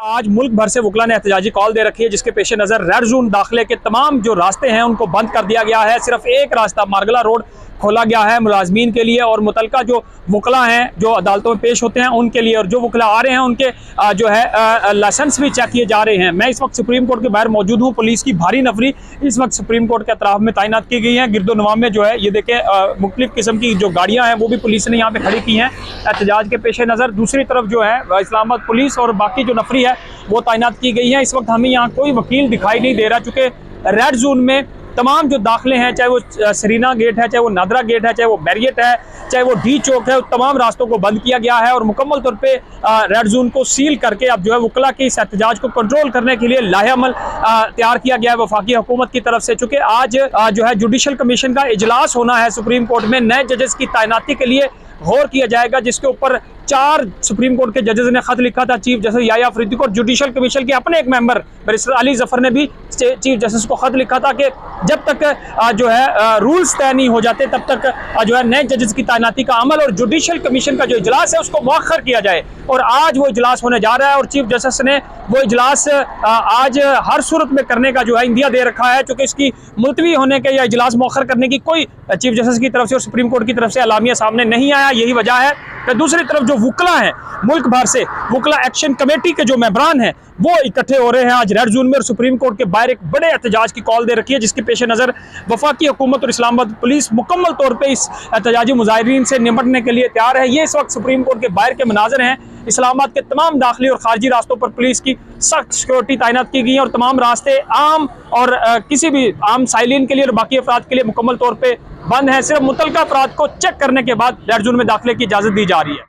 आज मुल्क भर से वकला ने एहतजाजी कॉल दे रखी है, जिसके पेश नज़र रेड जोन दाखिले के तमाम जो रास्ते हैं उनको बंद कर दिया गया है। सिर्फ एक रास्ता मारगला रोड खोला गया है मुलाजमीन के लिए और मुतलका जो वकला हैं जो अदालतों में पेश होते हैं उनके लिए, और जो वकला आ रहे हैं उनके जो है लाइसेंस भी चेक किए जा रहे हैं। मैं इस वक्त सुप्रीम कोर्ट के बाहर मौजूद हूँ। पुलिस की भारी नफरी इस वक्त सुप्रीम कोर्ट के अतराफ में तैनात की गई है। गिरदोनवा में जो है ये देखें मुख्तलिफ किस्म की जो गाड़ियाँ हैं वो भी पुलिस ने यहाँ पे खड़ी की हैं एहतजाज के पेश नज़र। दूसरी तरफ जो है इस्लामाबाद पुलिस और बाकी जो नफरी है वो तैनात की गई है। इस वक्त हमें यहाँ कोई वकील दिखाई नहीं दे रहा, चूँकि रेड जोन में तमाम जो दाखिले हैं, चाहे वो सरीना गेट है, चाहे वो नादरा गेट है, चाहे वो बैरियट है, चाहे वो डी चौक है, तमाम रास्तों को बंद किया गया है और मुकम्मल तौर पे रेड जोन को सील करके अब जो है वकला के इस एहतजाज को कंट्रोल करने के लिए लाहेअमल तैयार किया गया है वफाकी हुकूमत की तरफ से। चूँकि आज जो है जुडिशल कमीशन का इजलास होना है सुप्रीम कोर्ट में, नए जजेस की तैनाती के लिए गौर किया जाएगा, जिसके ऊपर 4 सुप्रीम कोर्ट के जजेस ने खत लिखा था चीफ जस्टिस याया अफरीदी को, और जुडिशल कमीशन के अपने एक मेंबर बैरिस्टर अली जफर ने भी चीफ जस्टिस को खत लिखा था कि जब तक जो है रूल्स तय नहीं हो जाते तब तक जो है नए जजेस की तैनाती का अमल और जुडिशल कमीशन का जो इजलास है उसको मौखर किया जाए। और आज वो इजलास होने जा रहा है और चीफ जस्टिस ने वो इजलास आज हर सूरत में करने का जो है इंदिया दे रखा है, क्योंकि इसकी मुलतवी होने के या इजलास मौखर करने की कोई चीफ जस्टिस की तरफ से और सुप्रीम कोर्ट की तरफ से अलामिया सामने नहीं आया। यही वजह है कि दूसरी तरफ जो वकला हैं मुल्क भर से, वकला एक्शन कमेटी के जो मेंबरान हैं वो इकट्ठे हो रहे हैं आज रेड जोन में और सुप्रीम कोर्ट के बाहर एक बड़े एहतजाज की कॉल दे रखी है, जिसके पेश नज़र वफाकी हुकूमत और इस्लामाबाद पुलिस मुकम्मल तौर पर इस एहतजाजी मुजाहिरीन से निपटने के लिए तैयार है। ये इस वक्त सुप्रीम कोर्ट के बाहर के मनाजर हैं। इस्लामाबाद के तमाम दाखिली और खारजी रास्तों पर पुलिस की सख्त सिक्योरिटी तैनात की गई है और तमाम रास्ते आम और किसी भी आम साइलिन के लिए और बाकी अफराद के लिए मुकम्मल तौर पर बंद है। सिर्फ मुतलका अफराद को चेक करने के बाद रेड जोन में दाखिले की इजाज़त दी जा रही है।